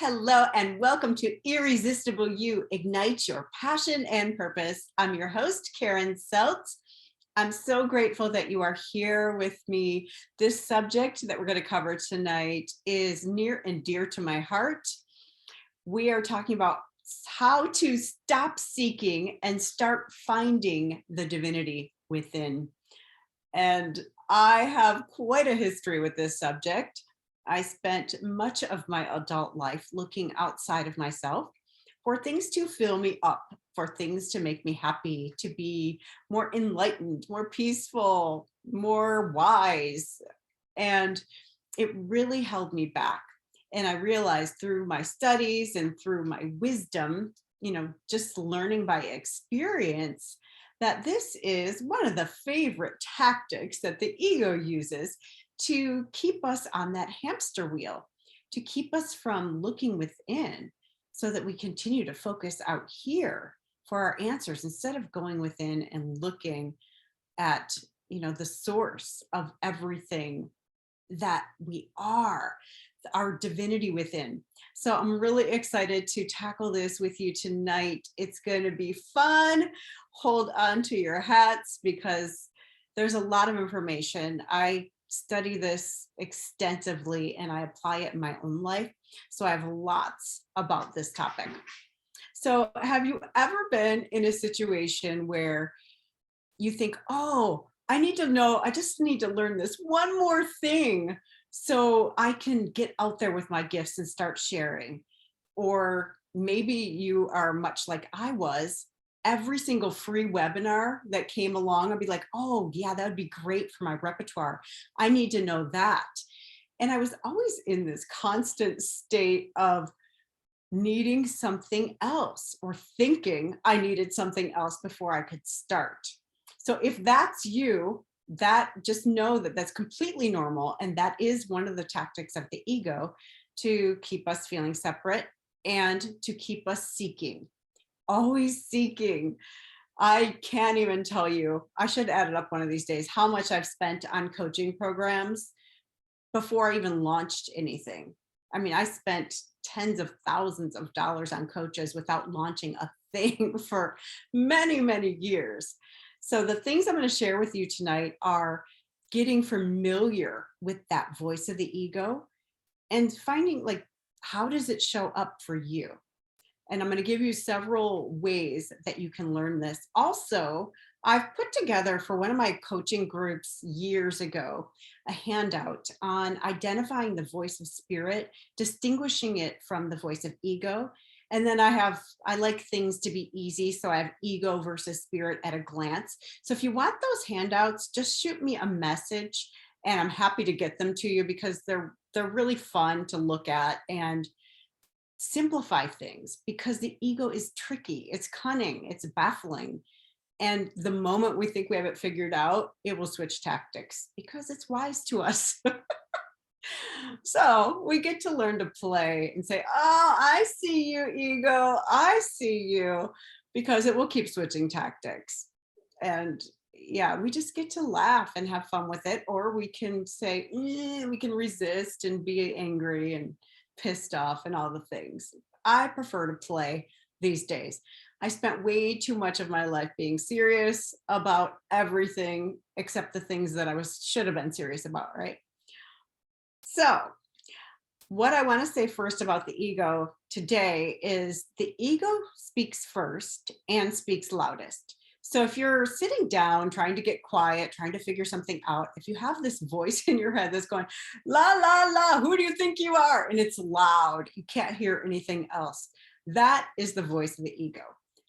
Hello and welcome to Irresistible You, Ignite Your Passion and Purpose. I'm your host, Karen Seltz. I'm so grateful that you are here with me. This subject that we're going to cover tonight is near and dear to my heart. We are talking about how to stop seeking and start finding the divinity within. And I have quite a history with this subject. I spent much of my adult life looking outside of myself for things to fill me up, for things to make me happy, to be more enlightened, more peaceful, more wise. And it really held me back. And I realized through my studies and through my wisdom, just learning by experience, that this is one of the favorite tactics that the ego uses to keep us on that hamster wheel, to keep us from looking within so that we continue to focus out here for our answers instead of going within and looking at, the source of everything that we are, our divinity within. So I'm really excited to tackle this with you tonight. It's going to be fun. Hold on to your hats because there's a lot of information. I study this extensively and I apply it in my own life. So I have lots about this topic. So have you ever been in a situation where you think, oh, I need to know, I just need to learn this one more thing so I can get out there with my gifts and start sharing? Or maybe you are much like I was. Every single free webinar that came along, I'd be like, oh yeah, that would be great for my repertoire. I need to know that. And I was always in this constant state of needing something else or thinking I needed something else before I could start. So if that's you, that just know that that's completely normal. And that is one of the tactics of the ego to keep us feeling separate and to keep us seeking. Always seeking. I can't even tell you, I should add it up one of these days, how much I've spent on coaching programs before I even launched anything. I mean, I spent tens of thousands of dollars on coaches without launching a thing for many, many years. So the things I'm going to share with you tonight are getting familiar with that voice of the ego and finding, like, how does it show up for you? And I'm going to give you several ways that you can learn this. Also, I've put together for one of my coaching groups years ago a handout on identifying the voice of spirit, distinguishing it from the voice of ego. And then I like things to be easy. So I have ego versus spirit at a glance. So if you want those handouts, just shoot me a message and I'm happy to get them to you because they're really fun to look at and simplify things, because the ego is tricky, it's cunning, it's baffling. And the moment we think we have it figured out, it will switch tactics because it's wise to us. So we get to learn to play and say, oh, I see you, ego, I see you, because it will keep switching tactics. And yeah, we just get to laugh and have fun with it. Or we can say, we can resist and be angry and pissed off and all the things. I prefer to play these days. I spent way too much of my life being serious about everything except the things that I should have been serious about, right? So what I want to say first about the ego today is the ego speaks first and speaks loudest. So if you're sitting down, trying to get quiet, trying to figure something out, if you have this voice in your head that's going, la, la, la, who do you think you are? And it's loud, you can't hear anything else. That is the voice of the ego.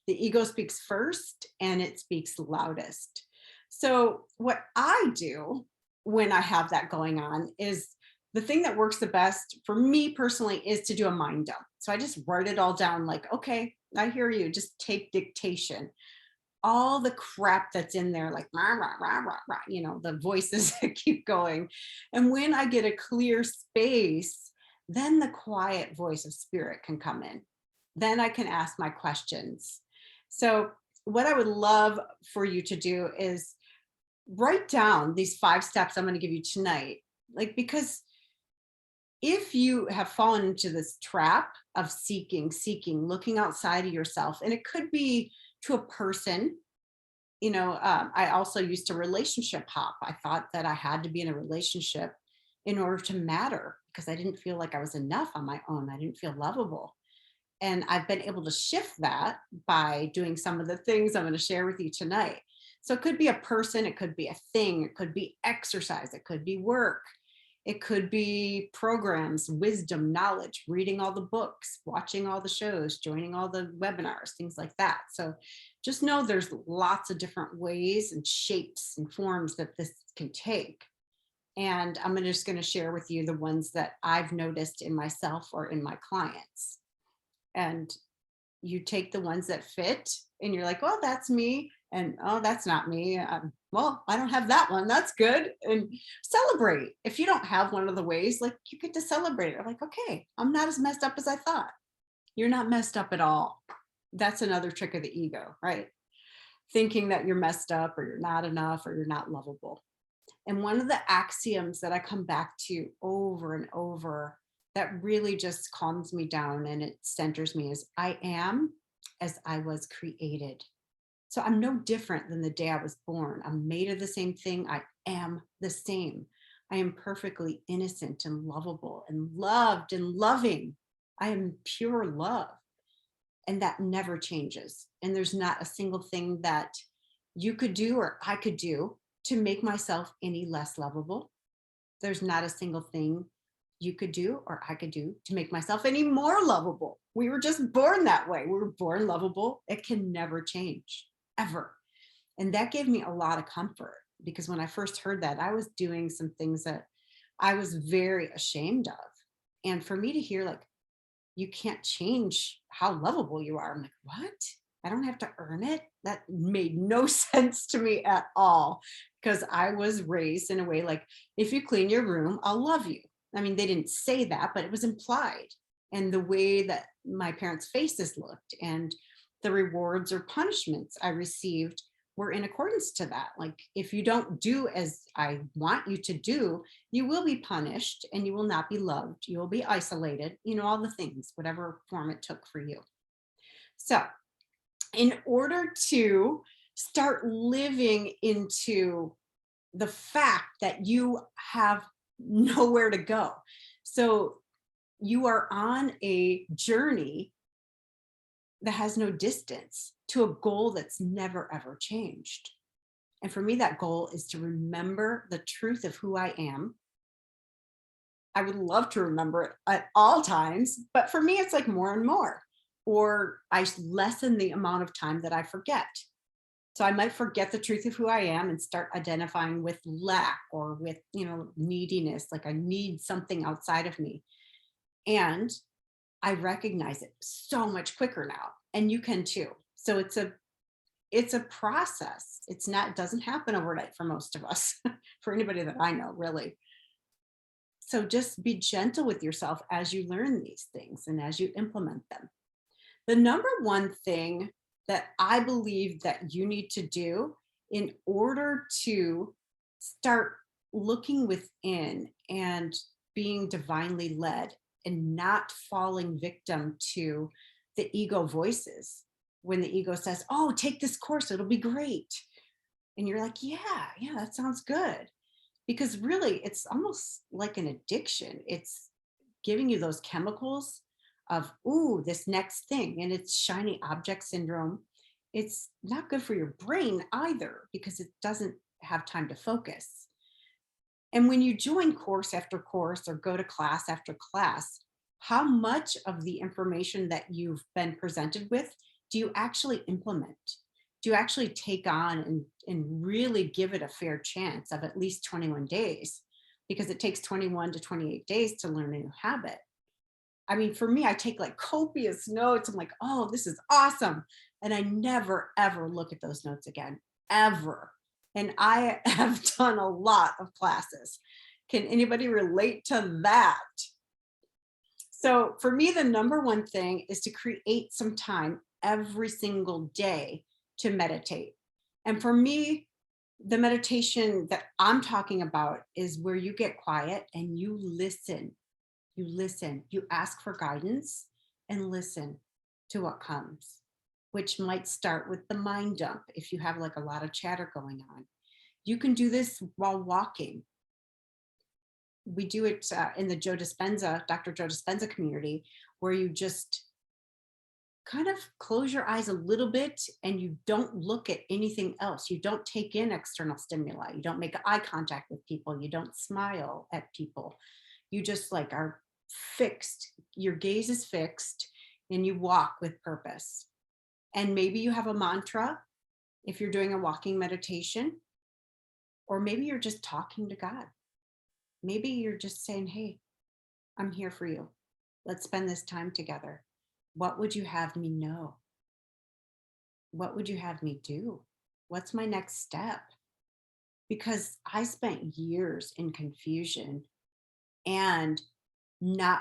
The ego speaks first and it speaks loudest. So what I do when I have that going on is the thing that works the best for me personally is to do a mind dump. So I just write it all down like, okay, I hear you, just take dictation. All the crap that's in there, like rah, rah, rah, rah, rah, the voices that keep going. And when I get a clear space, then the quiet voice of spirit can come in. Then I can ask my questions. So what I would love for you to do is write down these 5 steps I'm going to give you tonight, like, because if you have fallen into this trap of seeking, looking outside of yourself, and it could be to a person, I also used to relationship hop. I thought that I had to be in a relationship in order to matter because I didn't feel like I was enough on my own. I didn't feel lovable. And I've been able to shift that by doing some of the things I'm going to share with you tonight. So it could be a person, it could be a thing, it could be exercise, it could be work, it could be programs, wisdom, knowledge, reading all the books, watching all the shows, joining all the webinars, things like that. So just know there's lots of different ways and shapes and forms that this can take. And I'm just going to share with you the ones that I've noticed in myself or in my clients. And you take the ones that fit and you're like, well, that's me. And oh, that's not me. Well, I don't have that one. That's good. And celebrate. If you don't have one of the ways, like you get to celebrate it. I'm like, okay, I'm not as messed up as I thought. You're not messed up at all. That's another trick of the ego, right? Thinking that you're messed up or you're not enough or you're not lovable. And one of the axioms that I come back to over and over that really just calms me down and it centers me is I am as I was created. So I'm no different than the day I was born. I'm made of the same thing. I am the same. I am perfectly innocent and lovable and loved and loving. I am pure love. And that never changes. And there's not a single thing that you could do or I could do to make myself any less lovable. There's not a single thing you could do or I could do to make myself any more lovable. We were just born that way. We were born lovable. It can never change, ever. And that gave me a lot of comfort because when I first heard that, I was doing some things that I was very ashamed of. And for me to hear, like, you can't change how lovable you are, I'm like, what? I don't have to earn it? That made no sense to me at all because I was raised in a way like, if you clean your room, I'll love you. I mean, they didn't say that, but it was implied. And the way that my parents' faces looked and the rewards or punishments I received were in accordance to that. Like, if you don't do as I want you to do, you will be punished and you will not be loved. You will be isolated, all the things, whatever form it took for you. So, in order to start living into the fact that you have nowhere to go. So you are on a journey that has no distance to a goal that's never, ever changed. And for me, that goal is to remember the truth of who I am. I would love to remember it at all times, but for me, it's like more and more, or I lessen the amount of time that I forget. So I might forget the truth of who I am and start identifying with lack or with, neediness, like I need something outside of me. And I recognize it so much quicker now. And you can too. So it's a process. It doesn't happen overnight for most of us, for anybody that I know, really. So just be gentle with yourself as you learn these things and as you implement them. The number one thing that I believe that you need to do in order to start looking within and being divinely led and not falling victim to the ego voices. When the ego says, oh, take this course, it'll be great. And you're like, yeah, that sounds good. Because really, it's almost like an addiction. It's giving you those chemicals of, ooh, this next thing. And it's shiny object syndrome. It's not good for your brain either because it doesn't have time to focus. And when you join course after course or go to class after class, how much of the information that you've been presented with do you actually implement? Do you actually take on and really give it a fair chance of at least 21 days? Because it takes 21 to 28 days to learn a new habit. I mean, for me, I take like copious notes. I'm like, oh, this is awesome. And I never, ever look at those notes again, ever. And I have done a lot of classes. Can anybody relate to that? So for me, the number one thing is to create some time every single day to meditate. And for me, the meditation that I'm talking about is where you get quiet and you listen You listen, you ask for guidance and listen to what comes, which might start with the mind dump if you have like a lot of chatter going on. You can do this while walking. We do it in the Dr. Joe Dispenza community, where you just kind of close your eyes a little bit and you don't look at anything else. You don't take in external stimuli. You don't make eye contact with people. You don't smile at people. You just like are fixed. Your gaze is fixed and you walk with purpose. And maybe you have a mantra if you're doing a walking meditation, or maybe you're just talking to God. Maybe you're just saying, hey, I'm here for you. Let's spend this time together. What would you have me know? What would you have me do? What's my next step? Because I spent years in confusion and not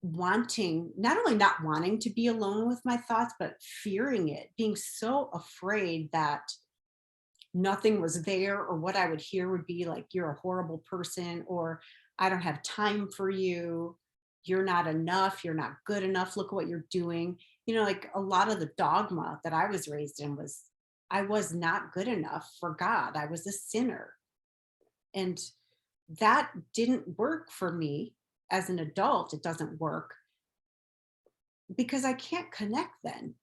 only not wanting to be alone with my thoughts, but fearing it, being so afraid that nothing was there, or what I would hear would be like, you're a horrible person, or I don't have time for you. You're not enough. You're not good enough. Look at what you're doing. Like a lot of the dogma that I was raised in was I was not good enough for God. I was a sinner. And that didn't work for me as an adult. It doesn't work because I can't connect then.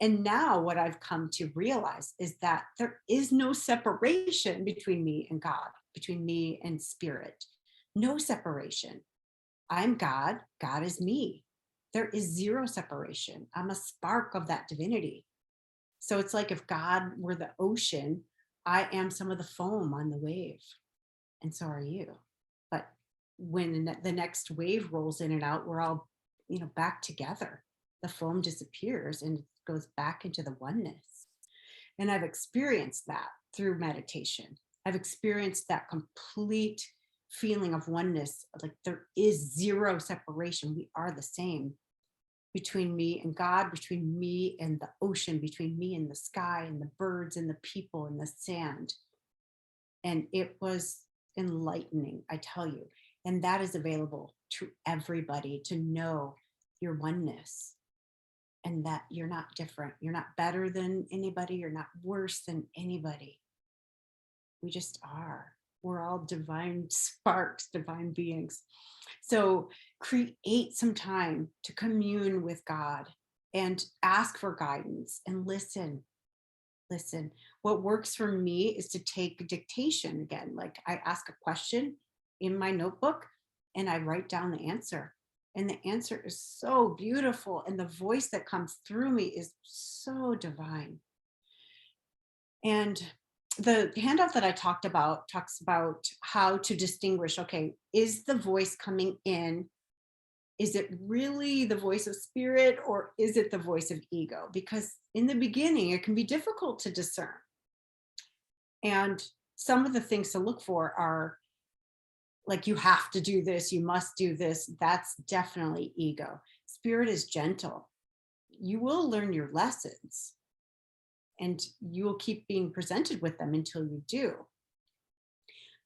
And now what I've come to realize is that there is no separation between me and God, between me and spirit. No separation. I'm God, God is me. There is zero separation. I'm a spark of that divinity. So it's like if God were the ocean, I am some of the foam on the wave, and so are you. But when the next wave rolls in and out, we're all, back together. The foam disappears and goes back into the oneness. And I've experienced that through meditation. I've experienced that complete feeling of oneness. Like there is zero separation. We are the same, between me and God, between me and the ocean, between me and the sky and the birds and the people and the sand. And it was enlightening, I tell you. And that is available to everybody, to know your oneness and that you're not different. You're not better than anybody. You're not worse than anybody. We just are. We're all divine sparks, divine beings. So create some time to commune with God and ask for guidance and listen. Listen. What works for me is to take dictation again. Like I ask a question in my notebook and I write down the answer. And the answer is so beautiful. And the voice that comes through me is so divine. And the handout that I talked about talks about how to distinguish, okay, is the voice coming in? Is it really the voice of spirit, or is it the voice of ego? Because in the beginning, it can be difficult to discern. And some of the things to look for are like, you have to do this, you must do this. That's definitely ego. Spirit is gentle. You will learn your lessons and you will keep being presented with them until you do.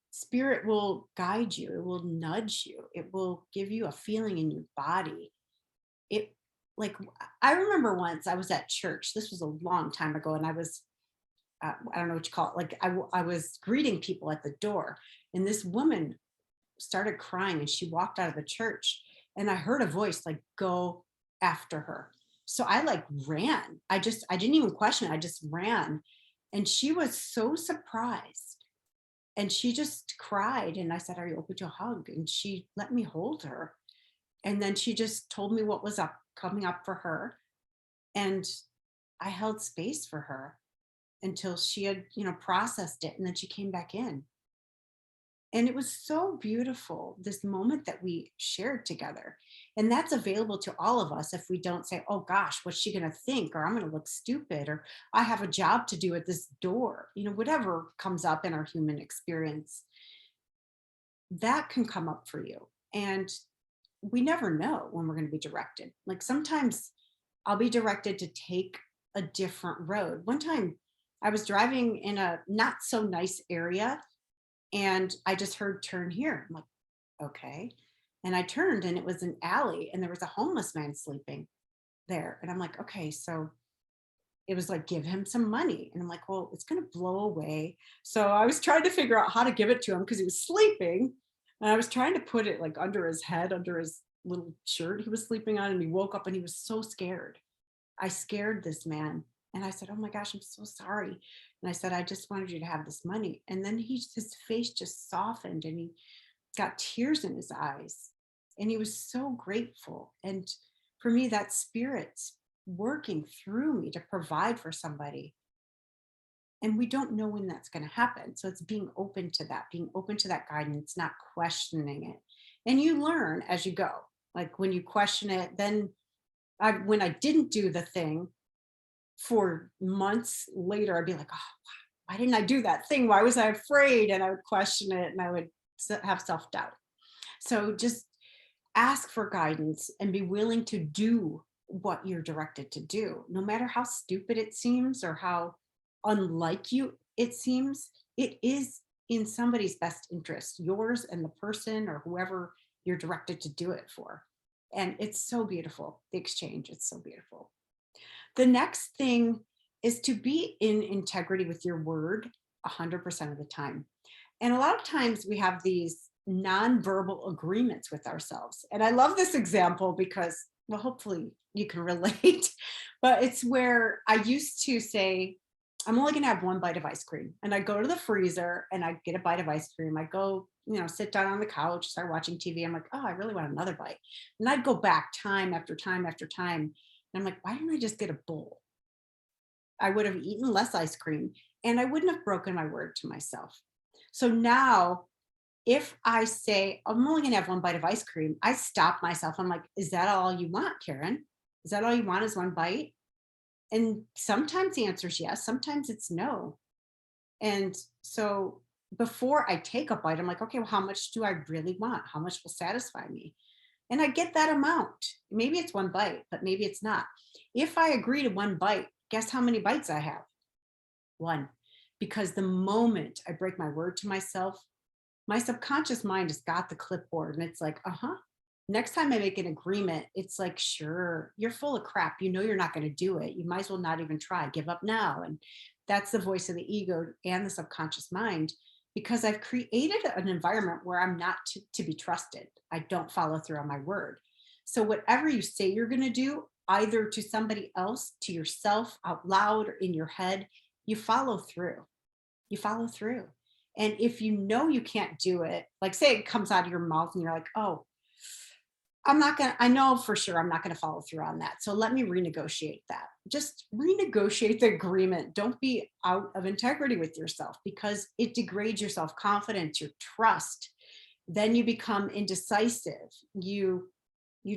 Spirit will guide you. It will nudge you. It will give you a feeling in your body. I remember once I was at church. This was a long time ago. And I was, I don't know what you call it. Like I was greeting people at the door and this woman started crying and she walked out of the church and I heard a voice like, go after her. So I like ran. I didn't even question it. I just ran. And she was so surprised. And she just cried. And I said, are you open to a hug? And she let me hold her. And then she just told me what was coming up for her. And I held space for her until she had, processed it. And then she came back in. And it was so beautiful, this moment that we shared together. And that's available to all of us if we don't say, oh gosh, what's she going to think? Or I'm going to look stupid, or I have a job to do at this door, whatever comes up in our human experience. That can come up for you. And we never know when we're going to be directed. Like sometimes I'll be directed to take a different road. One time I was driving in a not so nice area and I just heard turn here. I'm like, okay. And I turned and it was an alley and there was a homeless man sleeping there. And I'm like, okay, so it was like, give him some money. And I'm like, well, it's going to blow away. So I was trying to figure out how to give it to him because he was sleeping. And I was trying to put it like under his head, under his little shirt he was sleeping on. And he woke up and he was so scared. I scared this man. And I said, oh my gosh, I'm so sorry. And I said, I just wanted you to have this money. And then his face just softened and he got tears in his eyes. And he was so grateful. And for me, that spirit's working through me to provide for somebody. And we don't know when that's going to happen. So it's being open to that guidance, not questioning it. And you learn as you go. Like when you question it, then when I didn't do the thing for months later, I'd be like, oh, why didn't I do that thing? Why was I afraid? And I would question it and I would have self-doubt. So just ask for guidance and be willing to do what you're directed to do, no matter how stupid it seems or how unlike you it seems. It is in somebody's best interest, yours and the person or whoever you're directed to do it for. And it's so beautiful, the exchange. It's so beautiful. The next thing is to be in integrity with your word 100% of the time. And a lot of times we have these nonverbal agreements with ourselves. And I love this example because, well, hopefully you can relate, but it's where I used to say, I'm only going to have one bite of ice cream. And I go to the freezer and I get a bite of ice cream. I go, sit down on the couch, start watching TV. I'm like, oh, I really want another bite. And I'd go back time after time after time. And I'm like, why didn't I just get a bowl? I would have eaten less ice cream and I wouldn't have broken my word to myself. So now if I say, I'm only going to have one bite of ice cream, I stop myself. I'm like, is that all you want, Karen? Is that all you want is one bite? And sometimes the answer is yes. Sometimes it's no. And so before I take a bite, I'm like, okay, well, how much do I really want? How much will satisfy me? And I get that amount. Maybe it's one bite, but maybe it's not. If I agree to one bite, guess how many bites I have? One. Because the moment I break my word to myself, my subconscious mind has got the clipboard and it's like, next time I make an agreement, it's like, sure, you're full of crap. You're not going to do it. You might as well not even try. Give up now. And that's the voice of the ego and the subconscious mind, because I've created an environment where I'm not to be trusted. I don't follow through on my word. So whatever you say you're going to do, either to somebody else, to yourself, out loud, or in your head, you follow through. You follow through. And if you know you can't do it, like say it comes out of your mouth and you're like, oh, I know for sure I'm not going to follow through on that. So let me renegotiate that. Just renegotiate the agreement. Don't be out of integrity with yourself because it degrades your self-confidence, your trust. Then you become indecisive. You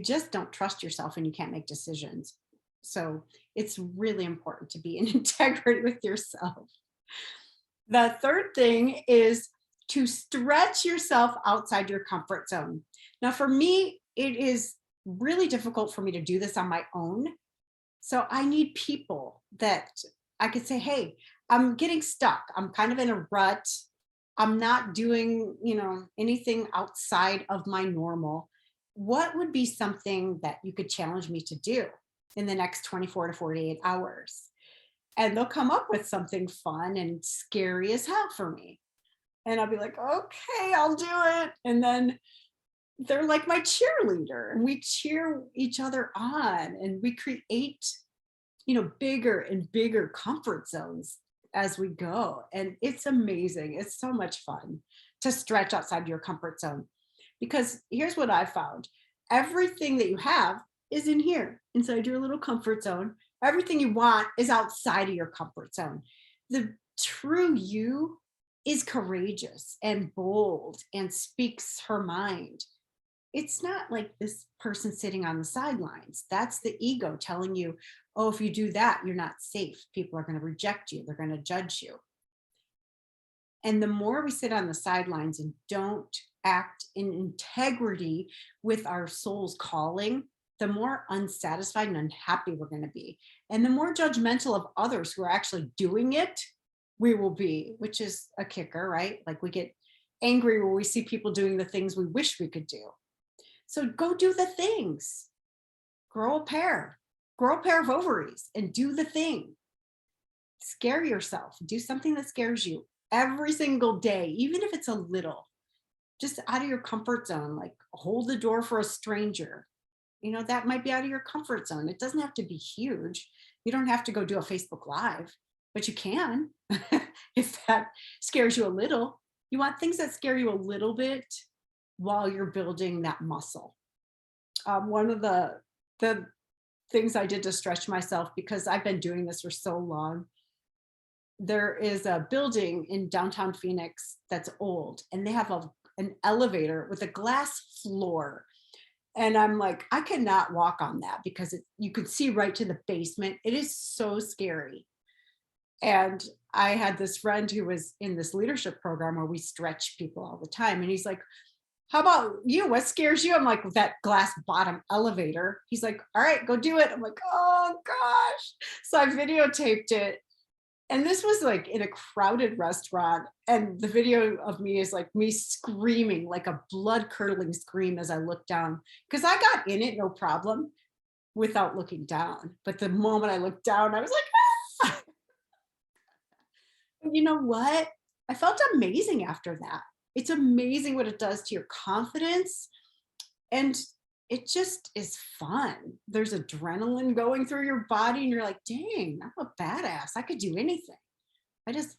just don't trust yourself and you can't make decisions. So it's really important to be in integrity with yourself. The third thing is to stretch yourself outside your comfort zone. Now, for me, it is really difficult for me to do this on my own. So I need people that I could say, hey, I'm getting stuck. I'm kind of in a rut. I'm not doing, anything outside of my normal. What would be something that you could challenge me to do in the next 24 to 48 hours? And they'll come up with something fun and scary as hell for me. And I'll be like, okay, I'll do it. And then they're like my cheerleader and we cheer each other on and we create, bigger and bigger comfort zones as we go. And it's amazing. It's so much fun to stretch outside your comfort zone, because here's what I found. Everything that you have is in here, inside your little comfort zone. Everything you want is outside of your comfort zone. The true you is courageous and bold and speaks her mind. It's not like this person sitting on the sidelines. That's the ego telling you, oh, if you do that, you're not safe. People are going to reject you. They're going to judge you. And the more we sit on the sidelines and don't act in integrity with our soul's calling, the more unsatisfied and unhappy we're going to be. And the more judgmental of others who are actually doing it, we will be, which is a kicker, right? Like we get angry when we see people doing the things we wish we could do. So go do the things. Grow a pair of ovaries and do the thing. Scare yourself. Do something that scares you every single day, even if it's a little, just out of your comfort zone, like hold the door for a stranger. That might be out of your comfort zone. It doesn't have to be huge. You don't have to go do a Facebook Live, but you can if that scares you a little. You want things that scare you a little bit while you're building that muscle. One of the things I did to stretch myself, because I've been doing this for so long, there is a building in downtown Phoenix that's old, and they have an elevator with a glass floor. And I'm like, I cannot walk on that because you could see right to the basement. It is so scary. And I had this friend who was in this leadership program where we stretch people all the time. And he's like, how about you? What scares you? I'm like, that glass bottom elevator. He's like, all right, go do it. I'm like, oh gosh. So I videotaped it. And this was like in a crowded restaurant. And the video of me is like me screaming, like a blood curdling scream as I look down, because I got in it, no problem, without looking down. But the moment I looked down, I was like, ah! You know what? I felt amazing after that. It's amazing what it does to your confidence. And it just is fun. There's adrenaline going through your body, and you're like, dang, I'm a badass. I could do anything. I just,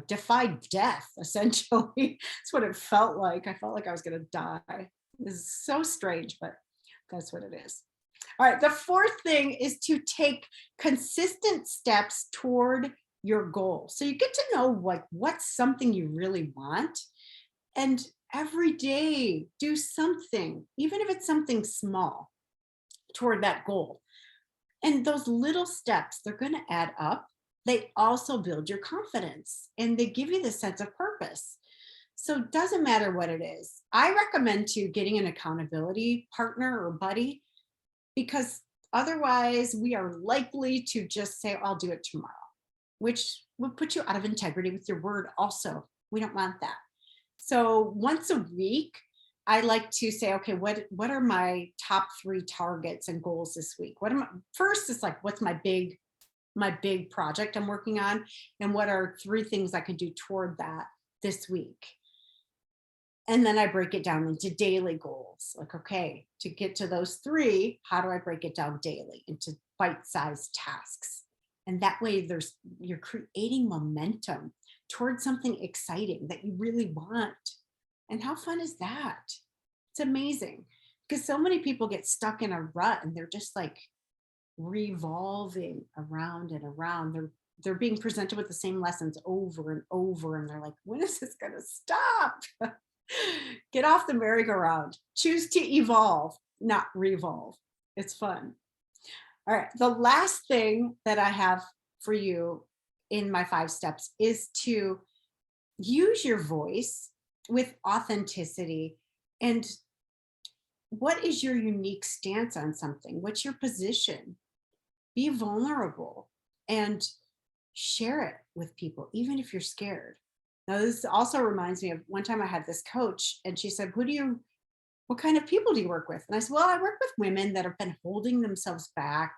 defied death, essentially. That's what it felt like. I felt like I was going to die. It's so strange, but that's what it is. All right. The fourth thing is to take consistent steps toward your goal. So you get to know what's something you really want. And every day, do something, even if it's something small, toward that goal. And those little steps, they're going to add up. They also build your confidence, and they give you the sense of purpose. So it doesn't matter what it is. I recommend getting an accountability partner or buddy, because otherwise we are likely to just say, I'll do it tomorrow, which will put you out of integrity with your word also. We don't want that. So once a week, I like to say, okay, what are my top 3 targets and goals this week? First, it's like, what's my big project I'm working on? And what are 3 things I can do toward that this week? And then I break it down into daily goals. Like, okay, to get to those 3, how do I break it down daily into bite-sized tasks? And that way you're creating momentum towards something exciting that you really want. And how fun is that? It's amazing, because so many people get stuck in a rut and they're just like revolving around and around. They're being presented with the same lessons over and over, and they're like, when is this going to stop? Get off the merry-go-round. Choose to evolve, not revolve. It's fun. All right. The last thing that I have for you in my 5 steps is to use your voice with authenticity. And what is your unique stance on something? What's your position? Be vulnerable and share it with people, even if you're scared. Now, this also reminds me of one time I had this coach, and she said, what kind of people do you work with? And I said, well, I work with women that have been holding themselves back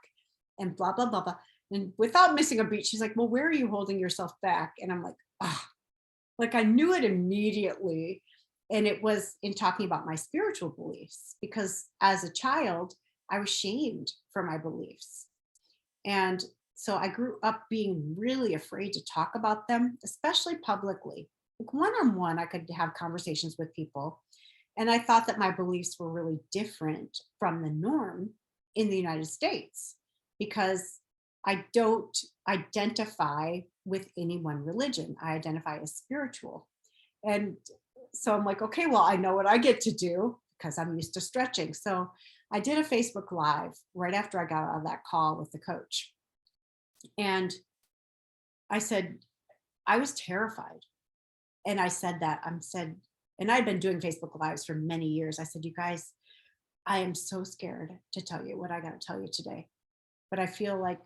and blah, blah, blah, blah. And without missing a beat, she's like, well, where are you holding yourself back? And I'm like, like I knew it immediately. And it was in talking about my spiritual beliefs, because as a child, I was shamed for my beliefs. And so I grew up being really afraid to talk about them, especially publicly. Like one-on-one, I could have conversations with people. And I thought that my beliefs were really different from the norm in the United States, because I don't identify with any one religion. I identify as spiritual. And so I'm like, okay, well, I know what I get to do because I'm used to stretching. So I did a Facebook Live right after I got out of that call with the coach. And I said, I was terrified. And I said that, and I'd been doing Facebook Lives for many years. I said, you guys, I am so scared to tell you what I got to tell you today. But I feel like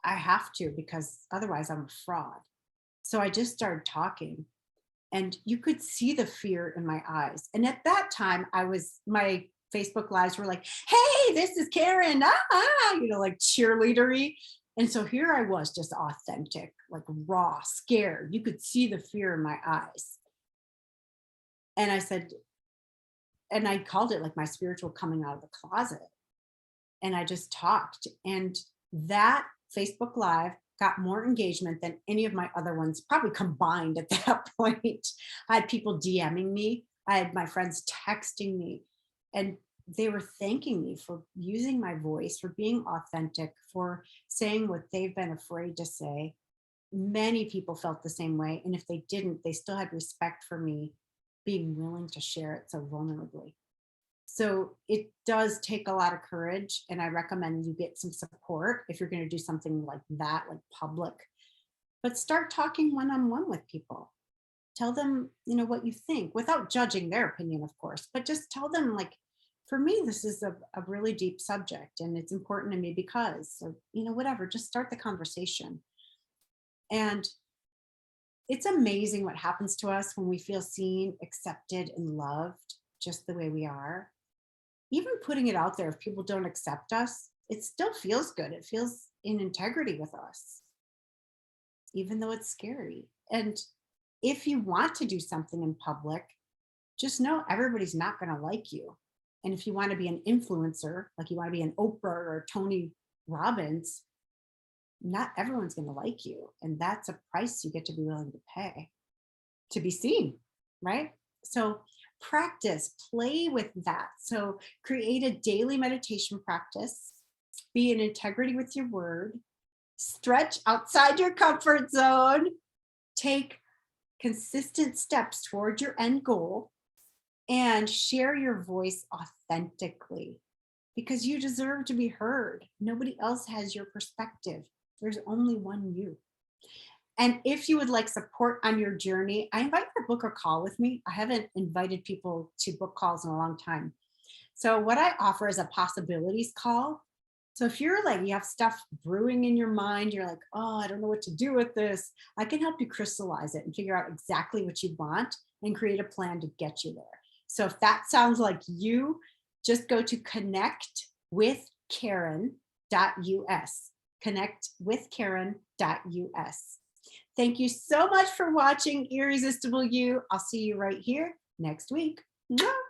I have to, because otherwise I'm a fraud. So I just started talking, and you could see the fear in my eyes. And at that time, my Facebook lives were like, hey, this is Karen, like cheerleadery. And so here I was, just authentic, like raw, scared. You could see the fear in my eyes. And I said, and I called it like my spiritual coming out of the closet. And I just talked. And that Facebook Live got more engagement than any of my other ones, probably combined at that point. I had people DMing me. I had my friends texting me, and they were thanking me for using my voice, for being authentic, for saying what they've been afraid to say. Many people felt the same way. And if they didn't, they still had respect for me being willing to share it so vulnerably. So it does take a lot of courage. And I recommend you get some support if you're going to do something like that, like public. But start talking one-on-one with people. Tell them, what you think without judging their opinion, of course, but just tell them, like, for me, this is a really deep subject and it's important to me because, or, whatever, just start the conversation. And it's amazing what happens to us when we feel seen, accepted, and loved just the way we are. Even putting it out there, if people don't accept us, it still feels good. It feels in integrity with us, even though it's scary. And if you want to do something in public, just know everybody's not going to like you. And if you want to be an influencer, like you want to be an Oprah or Tony Robbins, not everyone's going to like you. And that's a price you get to be willing to pay to be seen, right? So practice, play with that. So create a daily meditation practice, be in integrity with your word, stretch outside your comfort zone, take consistent steps toward your end goal, and share your voice authentically because you deserve to be heard. Nobody else has your perspective. There's only one you. And if you would like support on your journey, I invite you to book a call with me. I haven't invited people to book calls in a long time. So what I offer is a possibilities call. So if you're like, you have stuff brewing in your mind, you're like, oh, I don't know what to do with this, I can help you crystallize it and figure out exactly what you want and create a plan to get you there. So if that sounds like you, just go to connectwithkaren.us. Connectwithkaren.us. Thank you so much for watching Irresistible You. I'll see you right here next week. Mwah!